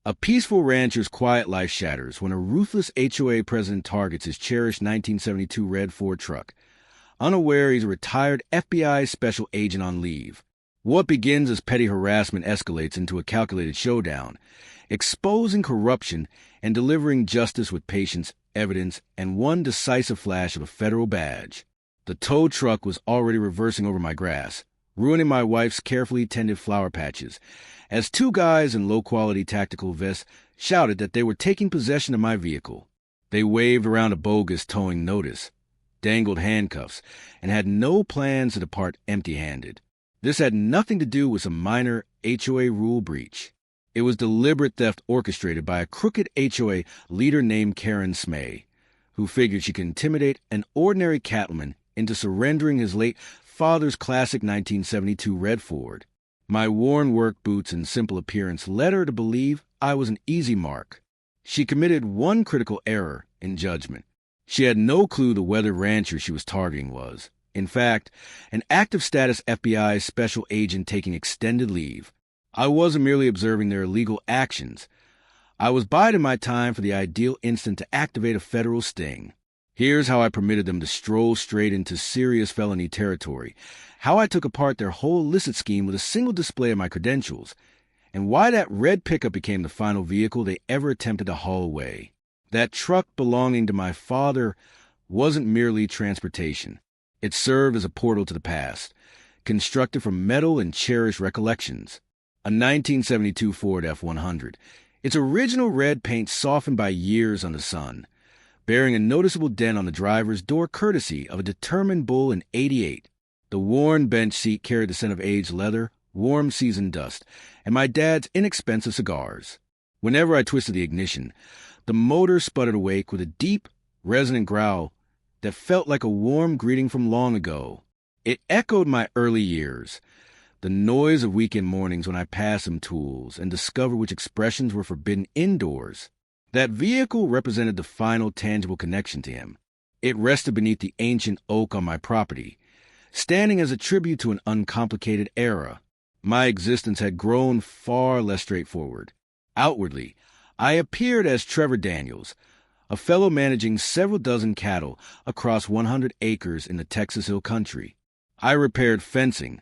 A peaceful rancher's quiet life shatters when a ruthless HOA president targets his cherished 1972 red Ford truck. Unaware he's a retired FBI special agent on leave. What begins as petty harassment escalates into a calculated showdown, exposing corruption and delivering justice with patience, evidence, and one decisive flash of a federal badge. The tow truck was already reversing over my grass, ruining my wife's carefully tended flower patches, as two guys in low-quality tactical vests shouted that they were taking possession of my vehicle. They waved around a bogus towing notice, dangled handcuffs, and had no plans to depart empty-handed. This had nothing to do with some minor HOA rule breach. It was deliberate theft orchestrated by a crooked HOA leader named Karen Smay, who figured she could intimidate an ordinary cattleman into surrendering his late father's classic 1972 red Ford. My worn work boots and simple appearance led her to believe I was an easy mark. She committed one critical error in judgment. She had no clue the weathered rancher she was targeting was, in fact, an active status FBI special agent taking extended leave. I wasn't merely observing their illegal actions. I was biding my time for the ideal instant to activate a federal sting. Here's how I permitted them to stroll straight into serious felony territory, how I took apart their whole illicit scheme with a single display of my credentials, and why that red pickup became the final vehicle they ever attempted to haul away. That truck belonging to my father wasn't merely transportation. It served as a portal to the past, constructed from metal and cherished recollections. A 1972 Ford F-100, its original red paint softened by years on the sun, bearing a noticeable dent on the driver's door courtesy of a determined bull in '88. The worn bench seat carried the scent of aged leather, warm seasoned dust, and my dad's inexpensive cigars. Whenever I twisted the ignition, the motor sputtered awake with a deep, resonant growl that felt like a warm greeting from long ago. It echoed my early years, the noise of weekend mornings when I passed some tools and discovered which expressions were forbidden indoors. That vehicle represented the final tangible connection to him. It rested beneath the ancient oak on my property, standing as a tribute to an uncomplicated era. My existence had grown far less straightforward. Outwardly, I appeared as Trevor Daniels, a fellow managing several dozen cattle across 100 acres in the Texas Hill Country. I repaired fencing,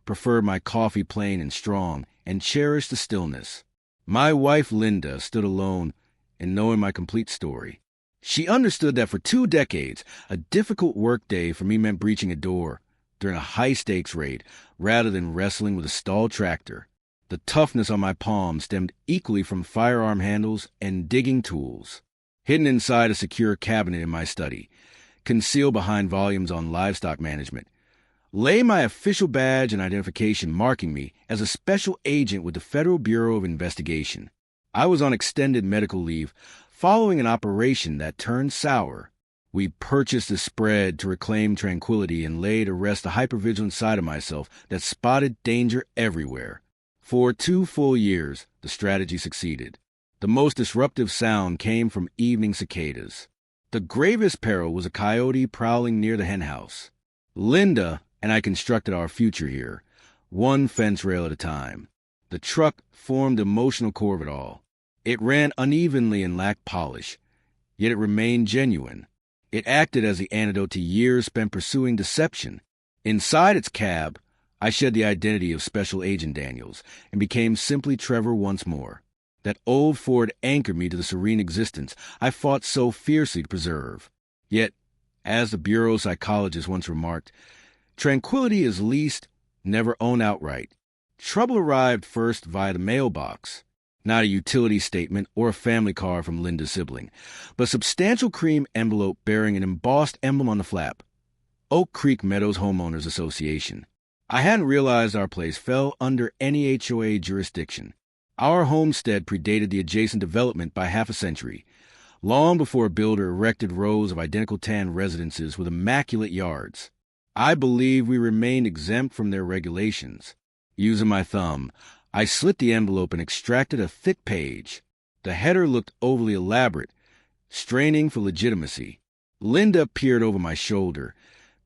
preferred my coffee plain and strong, and cherished the stillness. My wife, Linda, stood alone in knowing my complete story. She understood that for 2 decades, a difficult workday for me meant breaching a door during a high-stakes raid rather than wrestling with a stalled tractor. The toughness on my palms stemmed equally from firearm handles and digging tools. Hidden inside a secure cabinet in my study, concealed behind volumes on livestock management, lay my official badge and identification marking me as a special agent with the Federal Bureau of Investigation. I was on extended medical leave following an operation that turned sour. We purchased a spread to reclaim tranquility and lay to rest the hypervigilant side of myself that spotted danger everywhere. For 2 full years, the strategy succeeded. The most disruptive sound came from evening cicadas. The gravest peril was a coyote prowling near the henhouse. Linda and I constructed our future here, one fence rail at a time. The truck formed the emotional core of it all. It ran unevenly and lacked polish, yet it remained genuine. It acted as the antidote to years spent pursuing deception. Inside its cab, I shed the identity of Special Agent Daniels and became simply Trevor once more. That old Ford anchored me to the serene existence I fought so fiercely to preserve. Yet, as the Bureau psychologist once remarked, tranquility is leased, never owned outright. Trouble arrived first via the mailbox. Not a utility statement or a family card from Linda's sibling, but a substantial cream envelope bearing an embossed emblem on the flap. Oak Creek Meadows Homeowners Association. I hadn't realized our place fell under any HOA jurisdiction. Our homestead predated the adjacent development by half a century, long before a builder erected rows of identical tan residences with immaculate yards. I believe we remained exempt from their regulations. Using my thumb, I slit the envelope and extracted a thick page. The header looked overly elaborate, straining for legitimacy. Linda peered over my shoulder,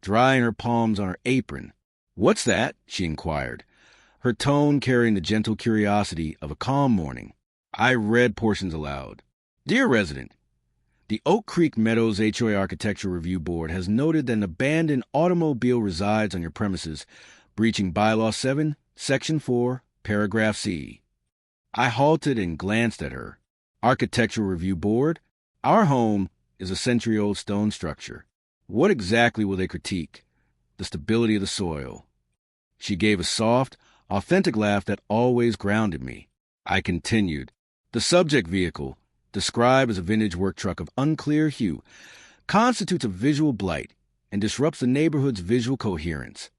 drying her palms on her apron. "What's that?" she inquired, her tone carrying the gentle curiosity of a calm morning. I read portions aloud. Dear resident, the Oak Creek Meadows HOA Architectural Review Board has noted that an abandoned automobile resides on your premises, breaching Bylaw 7, Section 4, Paragraph C. I halted and glanced at her. Architectural Review Board? Our home is a century-old stone structure. What exactly will they critique? The stability of the soil. She gave a soft, authentic laugh that always grounded me. I continued. The subject vehicle, described as a vintage work truck of unclear hue, constitutes a visual blight and disrupts the neighborhood's visual coherence.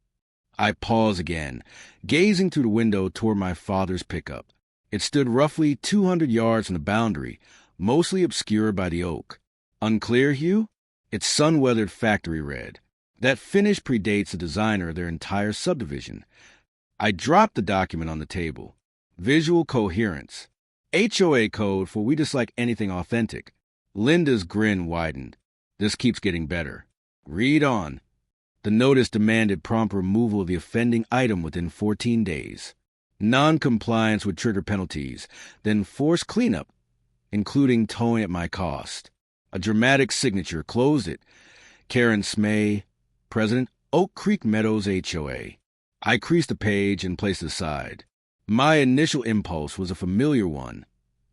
I paused again, gazing through the window toward my father's pickup. It stood roughly 200 yards from the boundary, mostly obscured by the oak. Unclear hue? It's sun-weathered factory red. That finish predates the designer of their entire subdivision. I dropped the document on the table. Visual coherence. HOA code for we dislike anything authentic. Linda's grin widened. This keeps getting better. Read on. The notice demanded prompt removal of the offending item within 14 days. Non-compliance would trigger penalties, then forced cleanup, including towing at my cost. A dramatic signature closed it. Karen Smay, President, Oak Creek Meadows HOA. I creased the page and placed it aside. My initial impulse was a familiar one,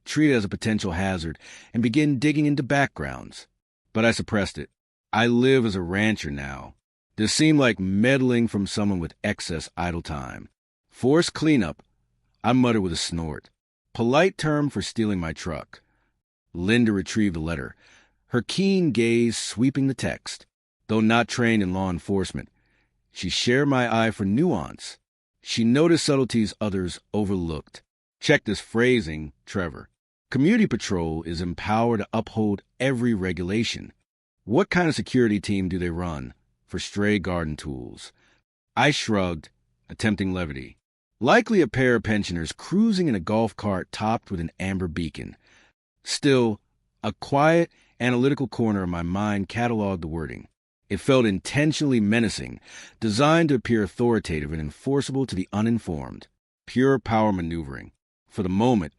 treat it as a potential hazard and begin digging into backgrounds. But I suppressed it. I live as a rancher now. This seemed like meddling from someone with excess idle time. Forced cleanup, I muttered with a snort. Polite term for stealing my truck. Linda retrieved the letter, her keen gaze sweeping the text. Though not trained in law enforcement, she shared my eye for nuance. She noticed subtleties others overlooked. Check this phrasing, Trevor. Community Patrol is empowered to uphold every regulation. What kind of security team do they run for stray garden tools? I shrugged, attempting levity. Likely a pair of pensioners cruising in a golf cart topped with an amber beacon. Still, a quiet, analytical corner of my mind cataloged the wording. It felt intentionally menacing, designed to appear authoritative and enforceable to the uninformed. Pure power maneuvering. For the moment,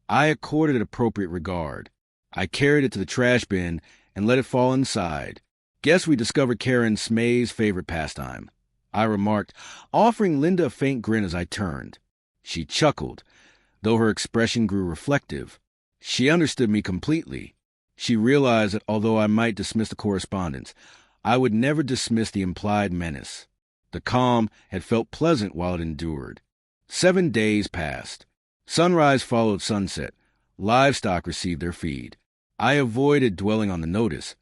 I accorded it appropriate regard. I carried it to the trash bin and let it fall inside. Guess we discovered Karen Smay's favorite pastime, I remarked, offering Linda a faint grin as I turned. She chuckled, though her expression grew reflective. She understood me completely. She realized that although I might dismiss the correspondence, I would never dismiss the implied menace. The calm had felt pleasant while it endured. 7 days passed. Sunrise followed sunset. Livestock received their feed. I avoided dwelling on the notice,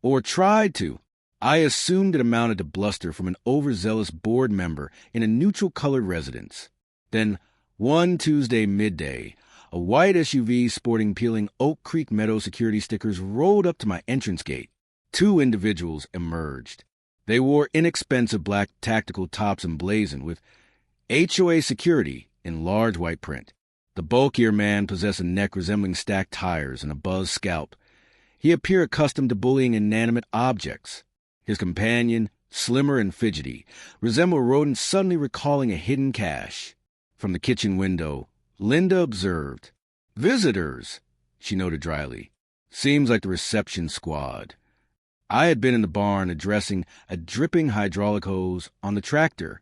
or tried to. I assumed it amounted to bluster from an overzealous board member in a neutral-colored residence. Then, one Tuesday midday, a white SUV sporting peeling Oak Creek Meadow security stickers rolled up to my entrance gate. 2 individuals emerged. They wore inexpensive black tactical tops emblazoned with HOA security in large white print. The bulkier man possessed a neck resembling stacked tires and a buzzed scalp. He appeared accustomed to bullying inanimate objects. His companion, slimmer and fidgety, resembled a rodent suddenly recalling a hidden cache. From the kitchen window, Linda observed. Visitors, she noted dryly. Seems like the reception squad. I had been in the barn addressing a dripping hydraulic hose on the tractor.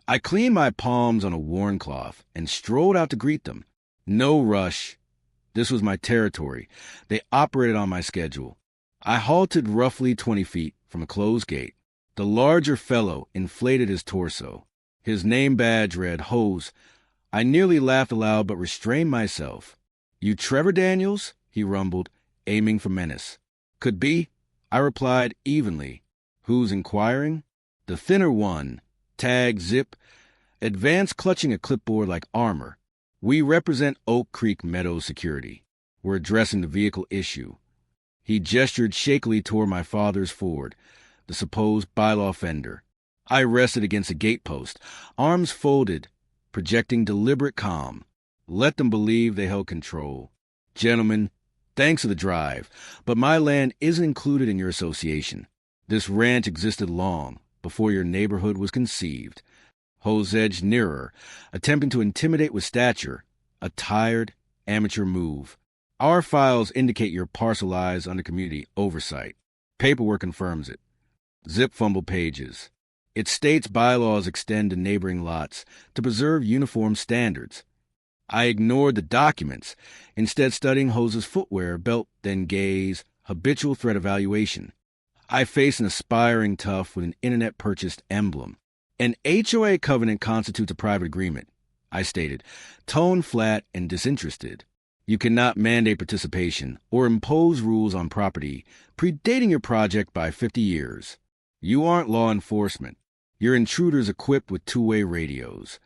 I cleaned my palms on a worn cloth and strolled out to greet them. No rush. This was my territory. They operated on my schedule. I halted roughly 20 feet from a closed gate. The larger fellow inflated his torso. His name badge read Hose. I nearly laughed aloud but restrained myself. You Trevor Daniels? He rumbled, aiming for menace. Could be, I replied evenly. Who's inquiring? The thinner one, tag zip, advanced clutching a clipboard like armor. We represent Oak Creek Meadows Security. We're addressing the vehicle issue. He gestured shakily toward my father's Ford, the supposed bylaw fender. I rested against a gatepost, arms folded, projecting deliberate calm. Let them believe they held control. Gentlemen, thanks for the drive, but my land isn't included in your association. This ranch existed long before your neighborhood was conceived. Hose edged nearer, attempting to intimidate with stature, a tired, Amateur move. Our files indicate you're parcelized under community oversight. Paperwork confirms it. Zip fumble pages. It states bylaws extend to neighboring lots to preserve uniform standards. I ignored the documents, instead studying Hose's footwear, belt, then gaze, habitual threat evaluation. I face an aspiring tough with an internet-purchased emblem. An HOA covenant constitutes a private agreement, I stated, tone flat and disinterested. You cannot mandate participation or impose rules on property predating your project by 50 years. You aren't law enforcement. You're intruders equipped with two-way radios.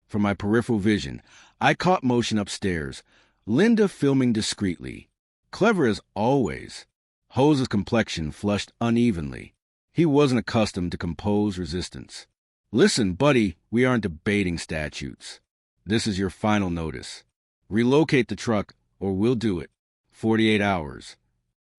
From my peripheral vision, I caught motion upstairs, Linda filming discreetly. Clever as always. Hose's complexion flushed unevenly. He wasn't accustomed to composed resistance. Listen, buddy, we aren't debating statutes. This is your final notice. Relocate the truck, or we'll do it. 48 hours.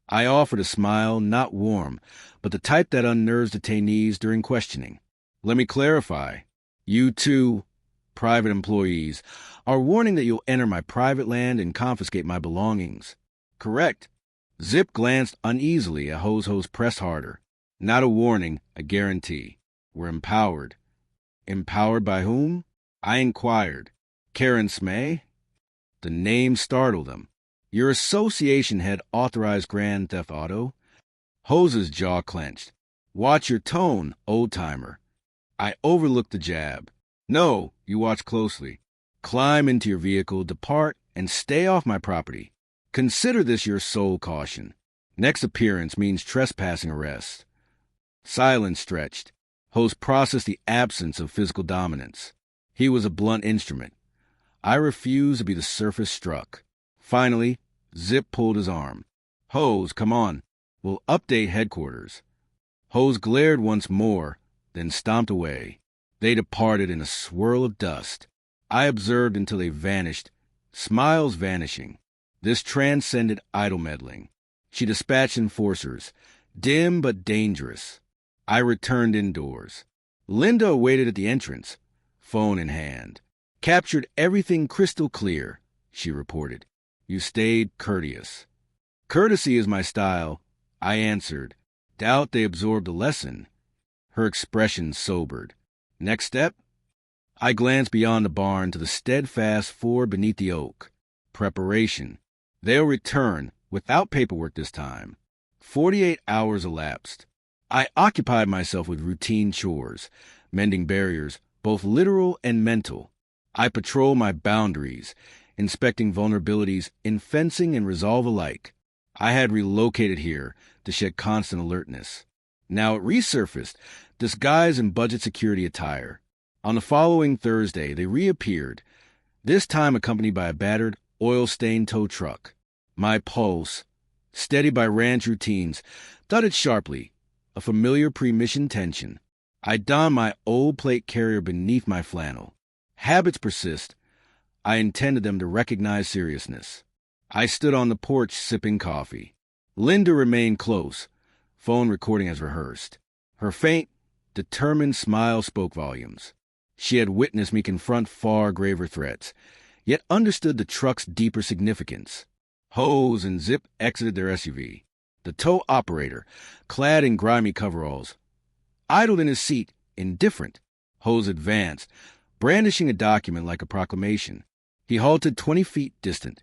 I offered a smile, not warm, but the type that unnerves detainees during questioning. Let me clarify. You two, private employees, are warning that you'll enter my private land and confiscate my belongings. Correct. Zip glanced uneasily at Hose pressed harder. Not a warning, a guarantee. We're empowered. Empowered by whom? I inquired. Karen Smay? The name startled him. Your association had authorized Grand Theft Auto? Hose's jaw clenched. Watch your tone, old-timer. I overlooked the jab. No, you watch closely. Climb into your vehicle, depart, and stay off my property. Consider this your sole caution. Next appearance means trespassing arrest. Silence stretched. Hose processed the absence of physical dominance. He was a blunt instrument. I refused to be the surface struck. Finally, Zip pulled his arm. Hose, come on. We'll update headquarters. Hose glared once more, then stomped away. They departed in a swirl of dust. I observed until they vanished, smiles vanishing. This transcended idle meddling. She dispatched enforcers, dim but dangerous. I returned indoors. Linda awaited at the entrance, phone in hand. Captured everything crystal clear, she reported. You stayed courteous. Courtesy is my style, I answered. Doubt they absorbed a lesson. Her expression sobered. Next step? I glanced beyond the barn to the steadfast four beneath the oak. Preparation. They'll return, without paperwork this time. 48 hours elapsed. I occupied myself with routine chores, mending barriers, both literal and mental. I patrol my boundaries, inspecting vulnerabilities in fencing and resolve alike. I had relocated here to shed constant alertness. Now it resurfaced, disguised in budget security attire. On the following Thursday, they reappeared, this time accompanied by a battered, oil-stained tow truck. My pulse, steadied by ranch routines, thudded sharply, a familiar pre-mission tension. I donned my old plate carrier beneath my flannel. Habits persist. I intended them to recognize seriousness. I stood on the porch sipping coffee. Linda remained close, phone recording as rehearsed. Her faint, determined smile spoke volumes. She had witnessed me confront far graver threats, yet understood the truck's deeper significance. Hose and Zip exited their SUV. The tow operator, clad in grimy coveralls, idled in his seat, indifferent. Hose advanced, brandishing a document like a proclamation. He halted 20 feet distant,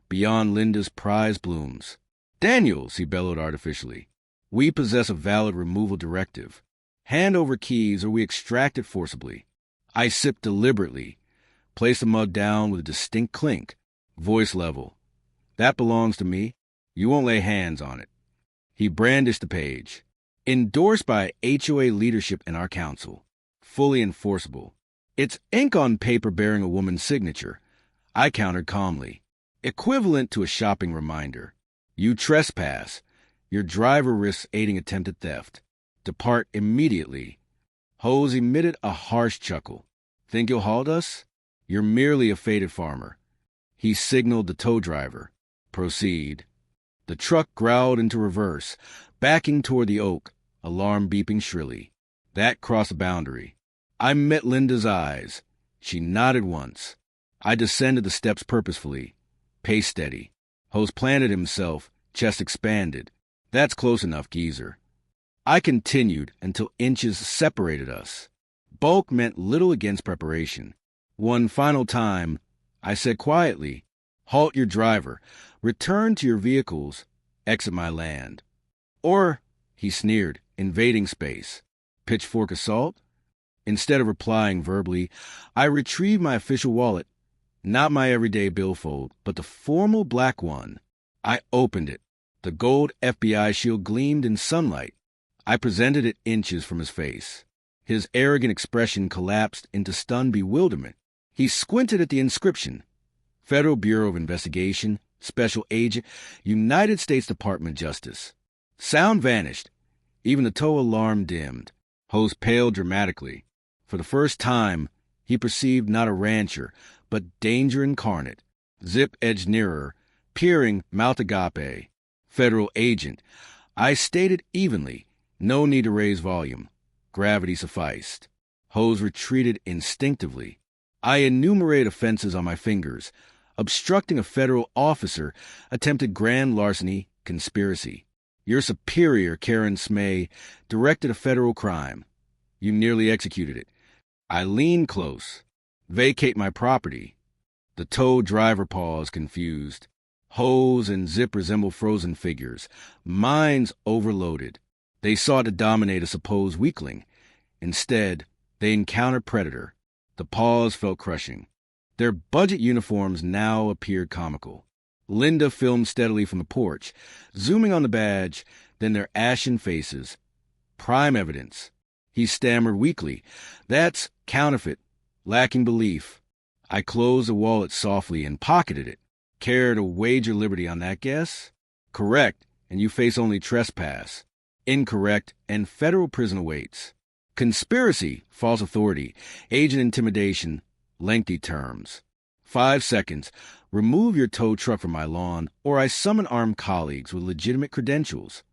beyond Linda's prized blooms. Daniels, he bellowed artificially. We possess a valid removal directive. Hand over keys or we extract it forcibly. I sipped deliberately, placed the mug down with a distinct clink, voice level. That belongs to me. You won't lay hands on it. He brandished the page. Endorsed by HOA leadership and our council. Fully enforceable. It's ink on paper bearing a woman's signature. I countered calmly. Equivalent to a shopping reminder. You trespass. Your driver risks aiding attempted theft. Depart immediately. Hose emitted a harsh chuckle. Think you'll halt us? You're merely a faded farmer. He signaled the tow driver. Proceed. The truck growled into reverse, backing toward the oak, alarm beeping shrilly. That crossed a boundary. I met Linda's eyes. She nodded once. I descended the steps purposefully. Pace steady. Hose planted himself, chest expanded. That's close enough, geezer. I continued until inches separated us. Bulk meant little against preparation. One final time, I said quietly, "Halt your driver. Return to your vehicles. Exit my land." Or, he sneered, invading space. Pitchfork assault? Instead of replying verbally, I retrieved my official wallet. Not my everyday billfold, but the formal black one. I opened it. The gold FBI shield gleamed in sunlight. I presented it inches from his face. His arrogant expression collapsed into stunned bewilderment. He squinted at the inscription. Federal Bureau of Investigation, Special Agent, United States Department of Justice. Sound vanished. Even the tow alarm dimmed. Hose paled dramatically. For the first time, he perceived not a rancher, but danger incarnate. Zip edged nearer, peering, mouth agape. Federal agent. I stated evenly. No need to raise volume. Gravity sufficed. Hose retreated instinctively. I enumerated offenses on my fingers. Obstructing a federal officer, attempted grand larceny, conspiracy. Your superior, Karen Smay, directed a federal crime. You nearly executed it. I leaned close. Vacate my property. The tow driver paused, confused. Hose and Zip resemble frozen figures, minds overloaded. They sought to dominate a supposed weakling. Instead, they encountered predator. The pause felt crushing. Their budget uniforms now appeared comical. Linda filmed steadily from the porch, zooming on the badge, then their ashen faces. Prime evidence. He stammered weakly. That's counterfeit, lacking belief. I closed the wallet softly and pocketed it. Care to wager liberty on that guess? Correct, and you face only trespass. Incorrect, and federal prison awaits. Conspiracy, false authority, agent intimidation, lengthy terms. 5 seconds. Remove your tow truck from my lawn, or I summon armed colleagues with legitimate credentials.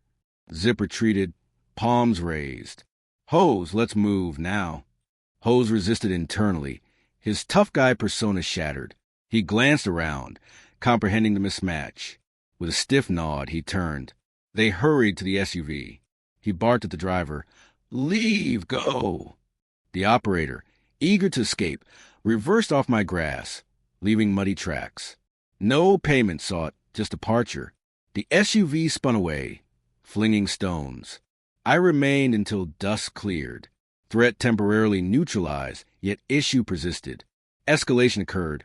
Zip retreated, palms raised. Hose, let's move now. Hose resisted internally. His tough guy persona shattered. He glanced around, comprehending the mismatch. With a stiff nod, he turned. They hurried to the SUV. He barked at the driver. Leave, go. The operator, eager to escape, reversed off my grass, leaving muddy tracks. No payment sought, just departure. The SUV spun away, flinging stones. I remained until dusk cleared. Threat temporarily neutralized, yet issue persisted. Escalation occurred.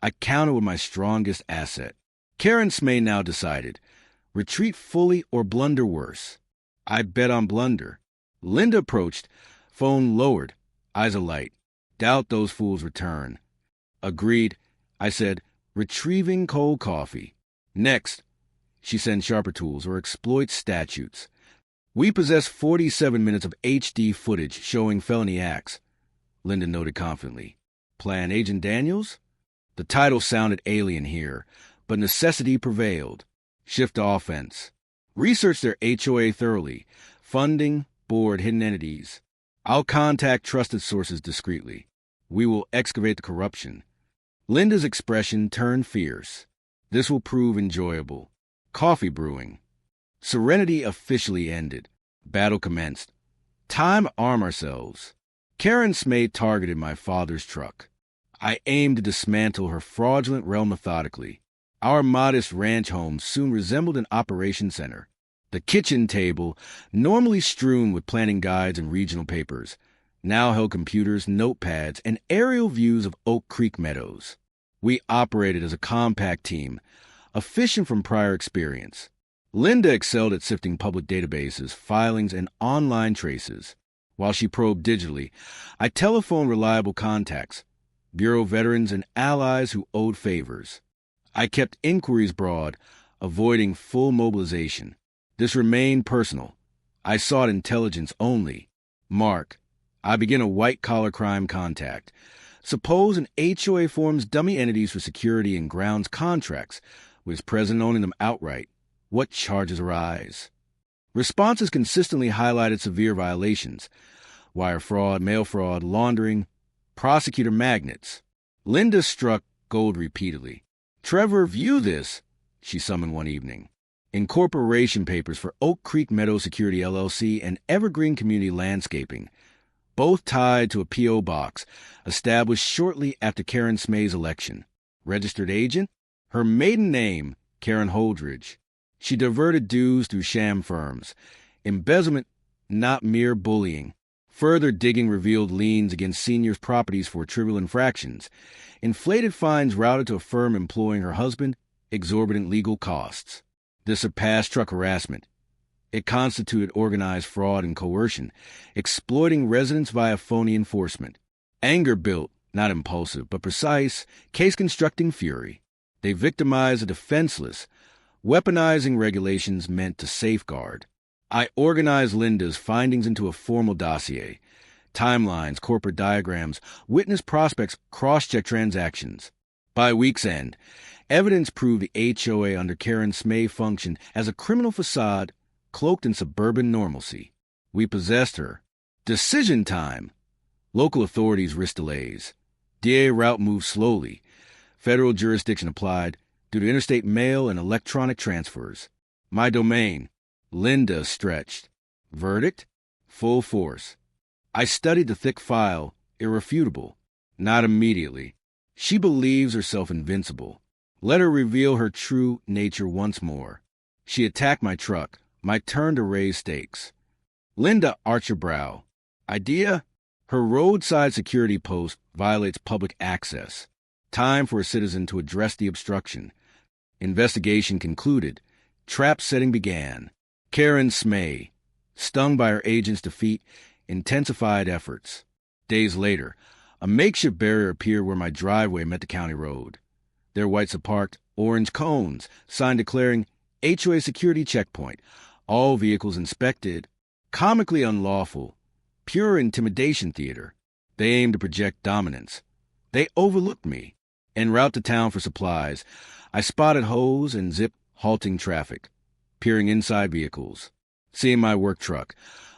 I countered with my strongest asset. Karen Smay now decided. Retreat fully or blunder worse. I bet on blunder. Linda approached, phone lowered, eyes alight. Doubt those fools return. Agreed. I said, retrieving cold coffee. Next, she sends sharper tools or exploits statutes. We possess 47 minutes of HD footage showing felony acts. Linda noted confidently. Plan Agent Daniels? The title sounded alien here, but necessity prevailed. Shift to offense. Research their HOA thoroughly. Funding, board, hidden entities. I'll contact trusted sources discreetly. We will excavate the corruption. Linda's expression turned fierce. This will prove enjoyable. Coffee brewing. Serenity officially ended. Battle commenced. Time to arm ourselves. Karen Smay targeted my father's truck. I aimed to dismantle her fraudulent realm methodically. Our modest ranch home soon resembled an operations center. The kitchen table, normally strewn with planning guides and regional papers, now held computers, notepads, and aerial views of Oak Creek meadows. We operated as a compact team, efficient from prior experience. Linda excelled at sifting public databases, filings, and online traces. While she probed digitally, I telephoned reliable contacts, Bureau veterans and allies who owed favors. I kept inquiries broad, avoiding full mobilization. This remained personal. I sought intelligence only. Mark, I begin a white-collar crime contact. Suppose an HOA forms dummy entities for security and grounds contracts, with its president owning them outright. What charges arise? Responses consistently highlighted severe violations. Wire fraud, mail fraud, laundering, prosecutor magnets. Linda struck gold repeatedly. "Trevor, view this," she summoned one evening. Incorporation papers for Oak Creek Meadow Security LLC and Evergreen Community Landscaping, both tied to a P.O. box established shortly after Karen Smay's election. Registered agent? Her maiden name, Karen Holdridge. She diverted dues through sham firms. Embezzlement, not mere bullying. Further digging revealed liens against seniors' properties for trivial infractions. Inflated fines routed to a firm employing her husband. Exorbitant legal costs. This surpassed truck harassment. It constituted organized fraud and coercion, exploiting residents via phony enforcement. Anger built, not impulsive, but precise, case-constructing fury. They victimized the defenseless, weaponizing regulations meant to safeguard. I organized Linda's findings into a formal dossier. Timelines, corporate diagrams, witness prospects, cross-check transactions. By week's end, evidence proved the HOA under Karen Smay functioned as a criminal facade cloaked in suburban normalcy. We possessed her. Decision time. Local authorities risked delays. DA route moved slowly. Federal jurisdiction applied due to interstate mail and electronic transfers. My domain. Linda stretched. Verdict? Full force. I studied the thick file, irrefutable. Not immediately. She believes herself invincible. Let her reveal her true nature once more. She attacked my truck. My turn to raise stakes. Linda arched her brow. Idea? Her roadside security post violates public access. Time for a citizen to address the obstruction. Investigation concluded. Trap setting began. Karen Smay, stung by her agent's defeat, intensified efforts. Days later, a makeshift barrier appeared where my driveway met the county road. Their whites parked, orange cones, sign declaring HOA security checkpoint. All vehicles inspected. Comically unlawful. Pure intimidation theater. They aimed to project dominance. They overlooked me. En route to town for supplies, I spotted hose and Zip halting traffic, peering inside vehicles. Seeing my work truck,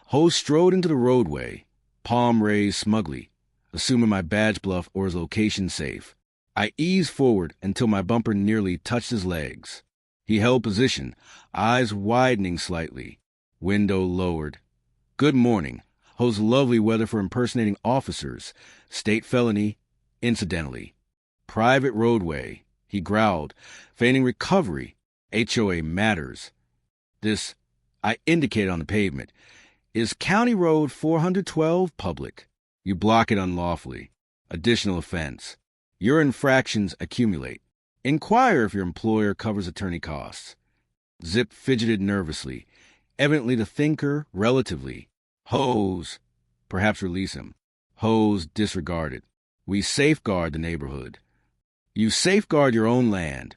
hose strode into the roadway, palm raised smugly, assuming my badge bluff or his location safe. I eased forward until my bumper nearly touched his legs. He held position, eyes widening slightly, window lowered. Good morning. Hose lovely weather for impersonating officers. State felony, incidentally. Private roadway, he growled, feigning recovery. HOA matters. This, I indicated on the pavement, is County Road 412 public. You block it unlawfully. Additional offense. Your infractions accumulate. Inquire if your employer covers attorney costs. Zip fidgeted nervously, evidently the thinker relatively. Hose. Perhaps release him. Hose disregarded. We safeguard the neighborhood. You safeguard your own land.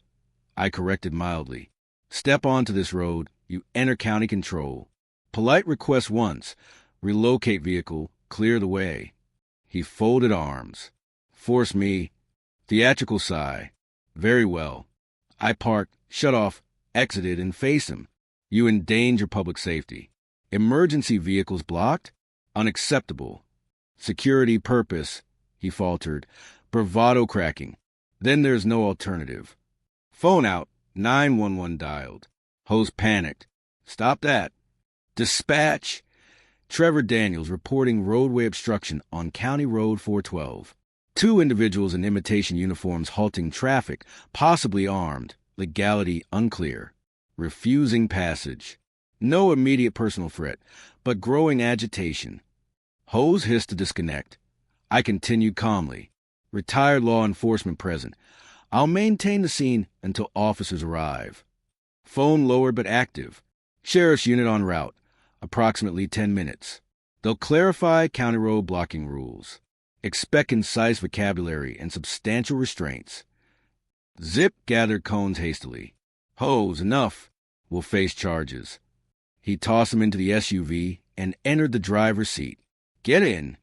I corrected mildly. Step onto this road, you enter county control. Polite request once. Relocate vehicle, clear the way. He folded arms. Force me. Theatrical sigh. Very well. I parked, shut off, exited, and faced him. You endanger public safety. Emergency vehicles blocked? Unacceptable. Security purpose, he faltered. Bravado cracking. Then there's no alternative. Phone out. 911 dialed. Hose panicked. Stop that. Dispatch. Trevor Daniels reporting roadway obstruction on County Road 412. 2 individuals in imitation uniforms halting traffic, possibly armed. Legality unclear. Refusing passage. No immediate personal threat, but growing agitation. Hose hissed to disconnect. I continued calmly. Retired law enforcement present. I'll maintain the scene until officers arrive. Phone lowered but active. Sheriff's unit en route. Approximately 10 minutes. They'll clarify county road blocking rules. Expect concise vocabulary and substantial restraints. Zip gathered cones hastily. Hose, enough. We'll face charges. He tossed him into the SUV and entered the driver's seat. Get in.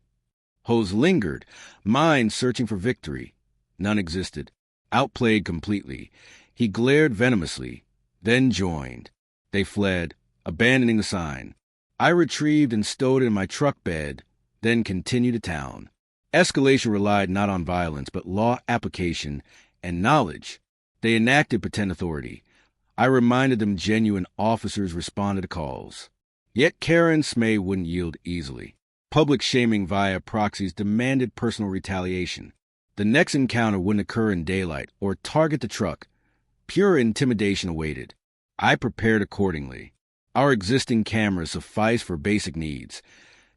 Hose lingered, mind searching for victory. None existed. Outplayed completely. He glared venomously, then joined. They fled, abandoning the sign. I retrieved and stowed it in my truck bed, then continued to town. Escalation relied not on violence, but law application and knowledge. They enacted pretend authority. I reminded them genuine officers responded to calls. Yet Karen Smay wouldn't yield easily. Public shaming via proxies demanded personal retaliation. The next encounter wouldn't occur in daylight or target the truck. Pure intimidation awaited. I prepared accordingly. Our existing cameras suffice for basic needs.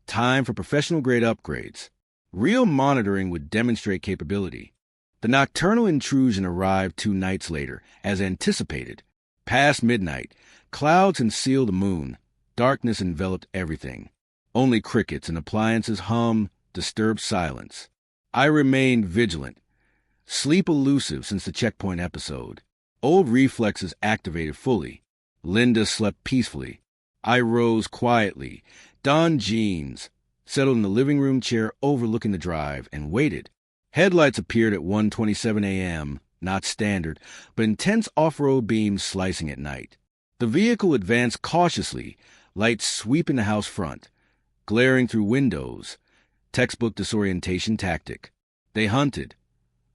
Time for professional-grade upgrades. Real monitoring would demonstrate capability. The nocturnal intrusion arrived 2 nights later, as anticipated. Past midnight, clouds concealed the moon. Darkness enveloped everything. Only crickets and appliances hummed, disturbed silence. I remained vigilant. Sleep elusive since the checkpoint episode. Old reflexes activated fully. Linda slept peacefully. I rose quietly, donned jeans, settled in the living room chair overlooking the drive, and waited. Headlights appeared at 1:27 a.m., not standard, but intense off-road beams slicing at night. The vehicle advanced cautiously, lights sweeping the house front, glaring through windows. Textbook disorientation tactic. They hunted.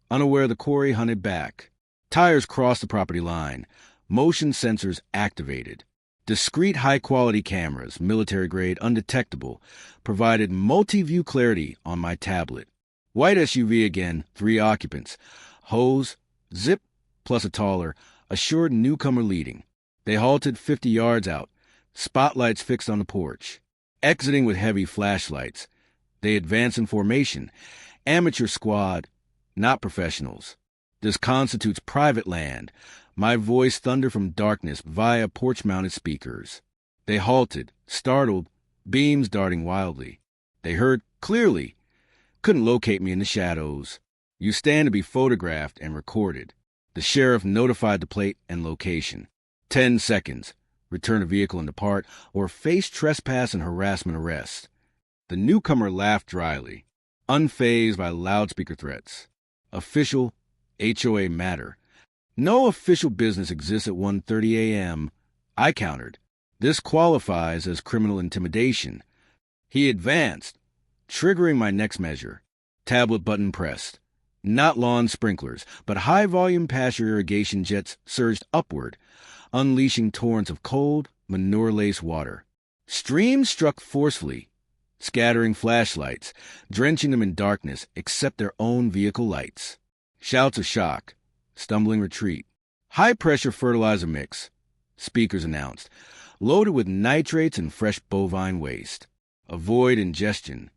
Unaware the quarry hunted back. Tires crossed the property line. Motion sensors activated. Discrete high-quality cameras, military-grade, undetectable, provided multi-view clarity on my tablet. White SUV again, 3 occupants. Hose, zip, plus a taller, assured newcomer leading. They halted 50 yards out, spotlights fixed on the porch. Exiting with heavy flashlights. They advance in formation. Amateur squad, not professionals. This constitutes private land. My voice thundered from darkness via porch-mounted speakers. They halted, startled, beams darting wildly. They heard clearly. Couldn't locate me in the shadows. You stand to be photographed and recorded. The sheriff notified the plate and location. 10 seconds. Return the vehicle and depart, or face trespass and harassment arrest. The newcomer laughed dryly, unfazed by loudspeaker threats. Official HOA matter. No official business exists at 1:30 a.m. I countered. This qualifies as criminal intimidation. He advanced, triggering my next measure. Tablet button pressed. Not lawn sprinklers, but high-volume pasture irrigation jets surged upward, unleashing torrents of cold, manure-laced water. Streams struck forcefully, scattering flashlights, drenching them in darkness except their own vehicle lights. Shouts of shock, stumbling retreat. High-pressure fertilizer mix, speakers announced, loaded with nitrates and fresh bovine waste. Avoid ingestion.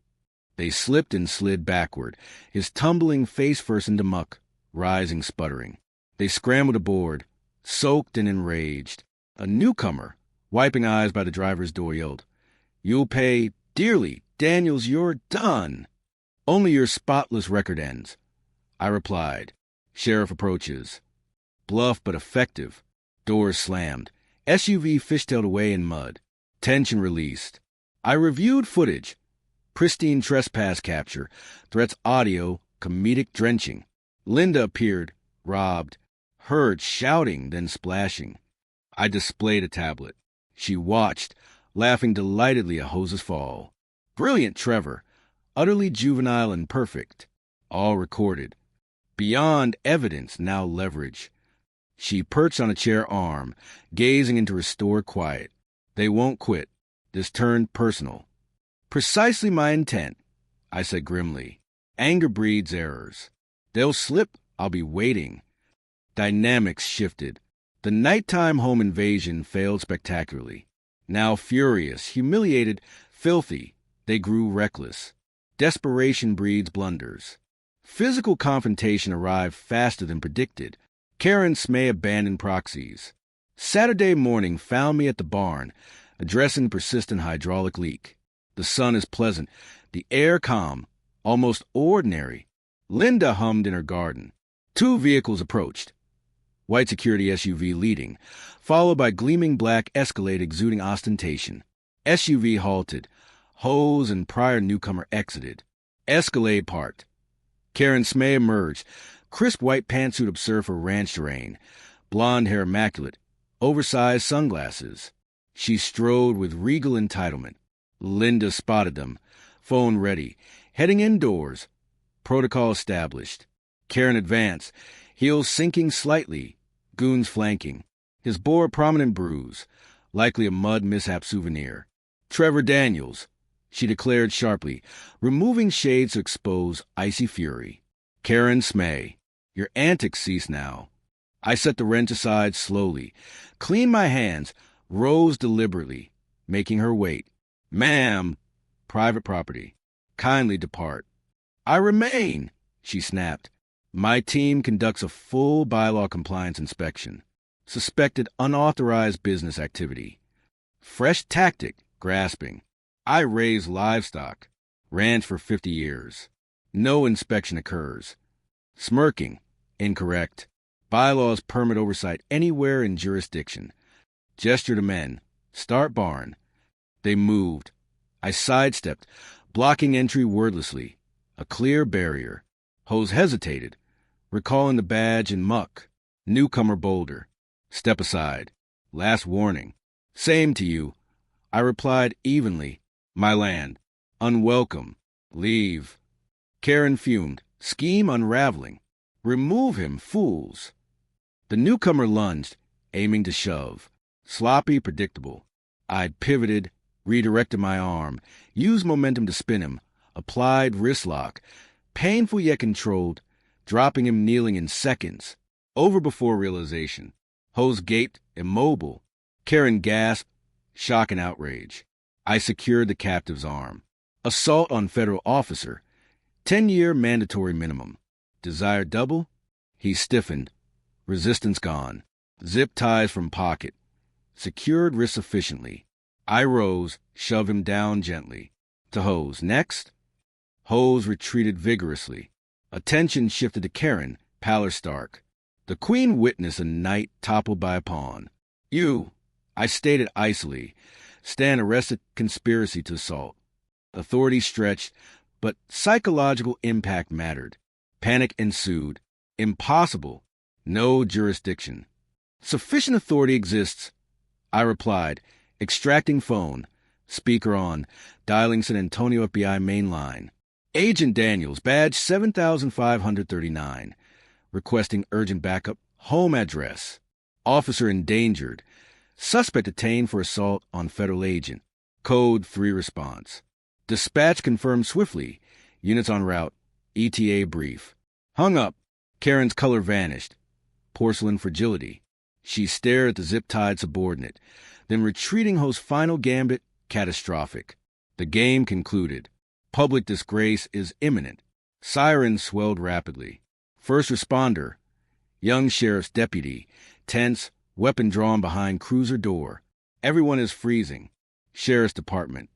They slipped and slid backward, his tumbling face first into muck, rising sputtering. They scrambled aboard, soaked and enraged. A newcomer, wiping eyes by the driver's door, yelled, "You'll pay dearly. Daniels, you're done. Only your spotless record ends." I replied. Sheriff approaches. Bluff but effective. Doors slammed. SUV fishtailed away in mud. Tension released. I reviewed footage. Pristine trespass capture. Threats audio, comedic drenching. Linda appeared, robbed. Heard shouting, then splashing. I displayed a tablet. She watched, laughing delightedly at Hose's fall. Brilliant Trevor. Utterly juvenile and perfect. All recorded. Beyond evidence, now leverage. She perched on a chair arm, gazing into restored quiet. They won't quit. This turned personal. Precisely my intent, I said grimly. Anger breeds errors. They'll slip, I'll be waiting. Dynamics shifted. The nighttime home invasion failed spectacularly. Now furious, humiliated, filthy, they grew reckless. Desperation breeds blunders. Physical confrontation arrived faster than predicted. Karen Smay abandoned proxies. Saturday morning found me at the barn, addressing persistent hydraulic leak. The sun is pleasant, the air calm, almost ordinary. Linda hummed in her garden. 2 vehicles approached. White security SUV leading, followed by gleaming black Escalade exuding ostentation. SUV halted. Hose and prior newcomer exited. Escalade parked. Karen Smay emerged, crisp white pantsuit absurd for ranch terrain, blonde hair immaculate, oversized sunglasses. She strode with regal entitlement. Linda spotted them, phone ready, heading indoors. Protocol established. Karen advanced, heels sinking slightly, Goons flanking. His bore a prominent bruise, likely a mud mishap souvenir. Trevor Daniels, she declared sharply, removing shades to expose icy fury. Karen Smay, your antics cease now. I set the wrench aside slowly, cleaned my hands, rose deliberately, making her wait. Ma'am, private property. Kindly depart. I remain, she snapped. My team conducts a full bylaw compliance inspection. Suspected unauthorized business activity. Fresh tactic, grasping. I raise livestock. Ranch for 50 years. No inspection occurs. Smirking, incorrect. Bylaws permit oversight anywhere in jurisdiction. Gesture to men. Start barn. They moved. I sidestepped, blocking entry wordlessly. A clear barrier. Hose hesitated, recalling the badge and muck. Newcomer bolder. Step aside. Last warning. Same to you. I replied evenly. My land. Unwelcome. Leave. Karen fumed. Scheme unraveling. Remove him, fools. The newcomer lunged, aiming to shove. Sloppy, predictable. I pivoted, redirected my arm, used momentum to spin him, applied wrist lock. Painful yet controlled, dropping him kneeling in seconds. Over before realization. Hose gaped, immobile. Karen gasped, shock and outrage. I secured the captive's arm. Assault on federal officer. 10-year mandatory minimum. Desired double? He stiffened. Resistance gone. Zip ties from pocket. Secured wrist sufficiently. I rose, shoved him down gently. To Hose. Next? Hose retreated vigorously. Attention shifted to Karen, pallor stark. The queen witnessed a knight toppled by a pawn. You, I stated icily, stand arrested conspiracy to assault. Authority stretched, but psychological impact mattered. Panic ensued. Impossible. No jurisdiction. Sufficient authority exists, I replied, extracting phone. Speaker on, dialing San Antonio FBI main line. Agent Daniels, badge 7539. Requesting urgent backup. Home address. Officer endangered. Suspect detained for assault on federal agent. Code 3 response. Dispatch confirmed swiftly. Units en route. ETA brief. Hung up. Karen's color vanished. Porcelain fragility. She stared at the zip-tied subordinate. Then retreating Host's final gambit, catastrophic. The game concluded. Public disgrace is imminent. Sirens swelled rapidly. First responder. Young sheriff's deputy. Tense, weapon drawn behind cruiser door. Everyone is freezing. Sheriff's department.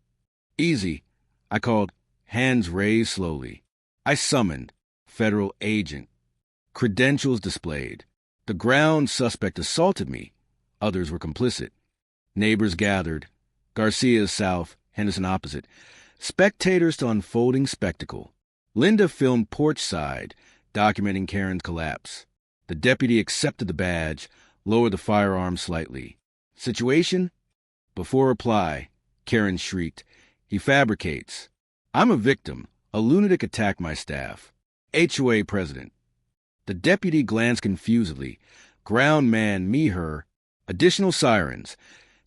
Easy. I called. Hands raised slowly. I summoned. Federal agent. Credentials displayed. The ground suspect assaulted me. Others were complicit. Neighbors gathered. Garcia's south, Henderson opposite. Spectators to unfolding spectacle. Linda filmed porch side, documenting Karen's collapse. The deputy accepted the badge, lowered the firearm slightly. Situation? Before reply, Karen shrieked. He fabricates. I'm a victim. A lunatic attacked my staff. HOA president. The deputy glanced confusedly. Ground man, me, her. Additional sirens.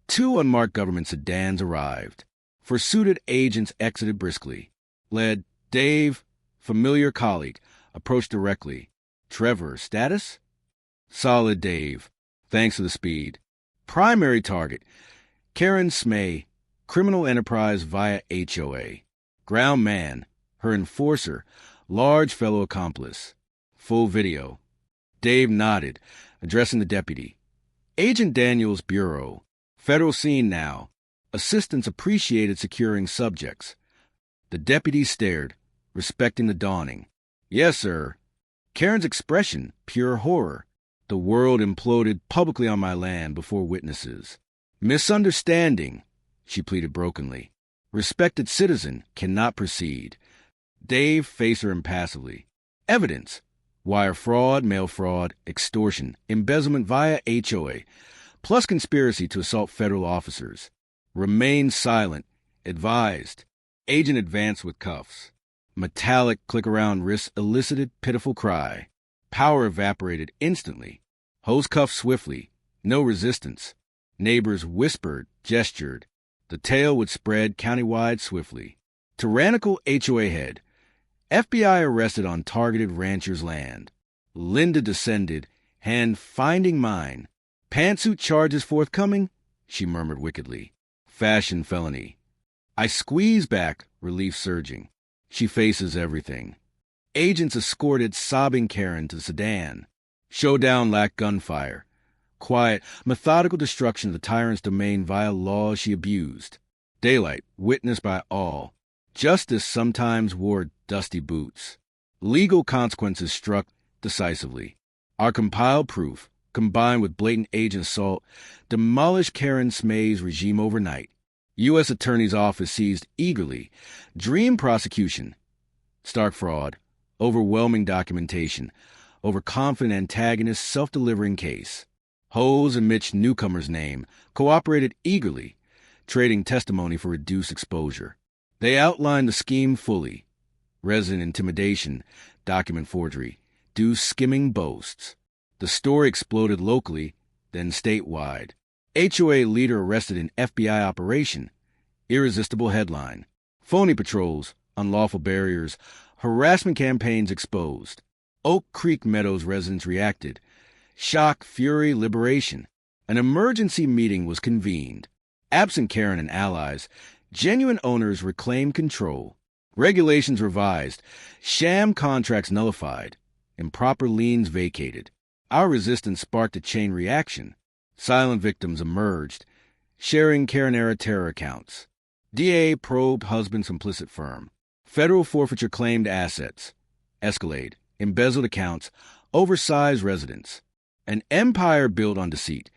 2 unmarked government sedans arrived. Fursuited agents exited briskly. Led Dave, familiar colleague, approached directly. Trevor, status? Solid, Dave. Thanks for the speed. Primary target. Karen Smay, criminal enterprise via HOA. Ground man, her enforcer, large fellow accomplice. Full video. Dave nodded, addressing the deputy. Agent Daniels' bureau. Federal scene now. Assistants appreciated securing subjects. The deputy stared, respecting the dawning. Yes, sir. Karen's expression, pure horror. The world imploded publicly on my land before witnesses. Misunderstanding, she pleaded brokenly. Respected citizen cannot proceed. Dave faced her impassively. Evidence. Wire fraud, mail fraud, extortion, embezzlement via HOA, plus conspiracy to assault federal officers. Remain silent. Advised. Agent advanced with cuffs. Metallic click-around wrists elicited pitiful cry. Power evaporated instantly. Hose cuffed swiftly. No resistance. Neighbors whispered, gestured. The tale would spread countywide swiftly. Tyrannical HOA head. FBI arrested on targeted rancher's land. Linda descended, hand finding mine. Pantsuit charges forthcoming, she murmured wickedly. Fashion felony. I squeeze back, relief surging. She faces everything. Agents escorted sobbing Karen to the sedan. Showdown lacked gunfire. Quiet, methodical destruction of the tyrant's domain via laws she abused. Daylight, witnessed by all. Justice sometimes wore dusty boots. Legal consequences struck decisively. Our compiled proof, combined with blatant agent assault, demolished Karen Smay's regime overnight. U.S. Attorney's Office seized eagerly. Dream prosecution. Stark fraud. Overwhelming documentation. Overconfident antagonist, self-delivering case. Hose and Mitch Newcomer's name cooperated eagerly, trading testimony for reduced exposure. They outlined the scheme fully. Resident intimidation, document forgery, due skimming boasts. The story exploded locally, then statewide. HOA leader arrested in FBI operation. Irresistible headline. Phony patrols, unlawful barriers, harassment campaigns exposed. Oak Creek Meadows residents reacted. Shock, fury, liberation. An emergency meeting was convened. Absent Karen and allies, genuine owners reclaimed control. Regulations revised. Sham contracts nullified. Improper liens vacated. Our resistance sparked a chain reaction. Silent victims emerged, sharing Karen-era terror accounts. DA probed husband's implicit firm. Federal forfeiture claimed assets. Escalade. Embezzled accounts. Oversized residence. An empire built on deceit,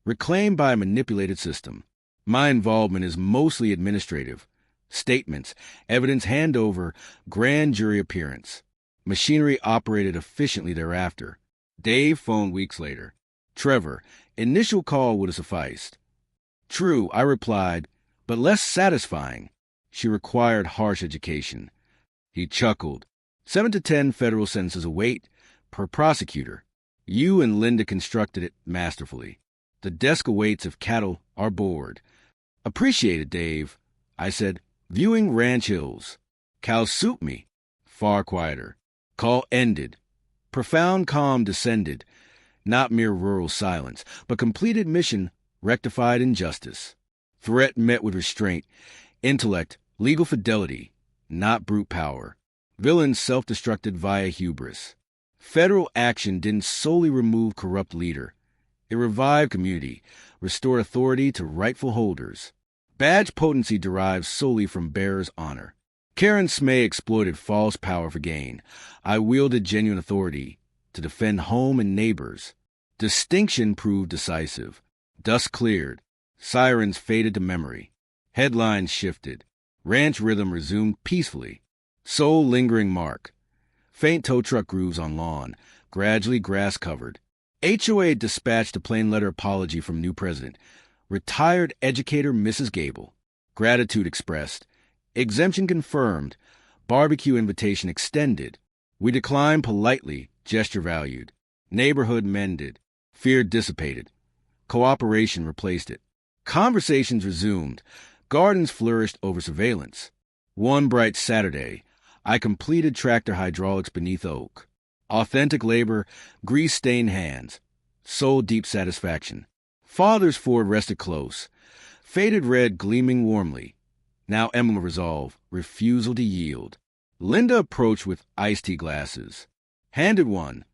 reclaimed by a manipulated system. My involvement is mostly administrative. Statements, evidence handover, grand jury appearance. Machinery operated efficiently thereafter. Dave phoned weeks later. Trevor, initial call would have sufficed. True, I replied, but less satisfying. She required harsh education. He chuckled. 7 to 10 federal sentences await, per prosecutor. You and Linda constructed it masterfully. The desk awaits if cattle are bored. Appreciate it, Dave. I said, viewing Ranch Hills. Cows suit me. Far quieter. Call ended. Profound calm descended. Not mere rural silence, but completed mission rectified injustice. Threat met with restraint. Intellect, legal fidelity, not brute power. Villains self-destructed via hubris. Federal action didn't solely remove corrupt leader. It revived community, restored authority to rightful holders. Badge potency derives solely from bearer's honor. Karen Smay exploited false power for gain. I wielded genuine authority to defend home and neighbors. Distinction proved decisive. Dust cleared. Sirens faded to memory. Headlines shifted. Ranch rhythm resumed peacefully. Sole lingering mark. Faint tow truck grooves on lawn, gradually grass covered. HOA dispatched a plain letter apology from new president. Retired educator Mrs. Gable. Gratitude expressed. Exemption confirmed. Barbecue invitation extended. We declined politely, gesture valued. Neighborhood mended. Fear dissipated. Cooperation replaced it. Conversations resumed. Gardens flourished over surveillance. One bright Saturday, I completed tractor hydraulics beneath oak. Authentic labor, grease-stained hands. Soul-deep satisfaction. Father's Ford rested close. Faded red gleaming warmly. Now emblem of resolve, refusal to yield. Linda approached with iced tea glasses. Handed one.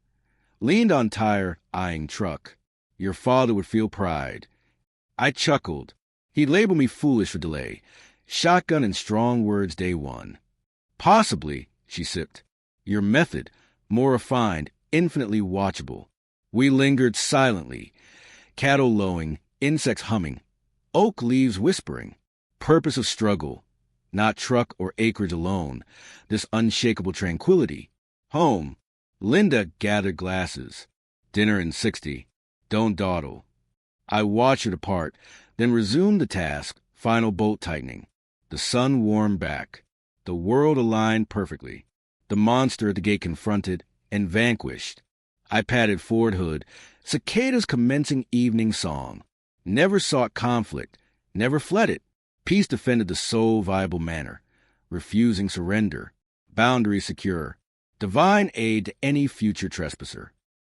Leaned on tire, eyeing truck. Your father would feel pride. I chuckled. He'd label me foolish for delay. Shotgun and strong words day one. Possibly, she sipped. Your method, more refined, infinitely watchable. We lingered silently. Cattle lowing, insects humming. Oak leaves whispering. Purpose of struggle. Not truck or acreage alone. This unshakable tranquility. Home. Linda gathered glasses. Dinner in 60. Don't dawdle. I watched her depart, then resumed the task, final bolt tightening. The sun warmed back. The world aligned perfectly. The monster at the gate confronted and vanquished. I patted Ford hood. Cicada's commencing evening song. Never sought conflict, never fled it. Peace defended the sole viable manner. Refusing surrender. Boundaries secure. Divine aid to any future trespasser.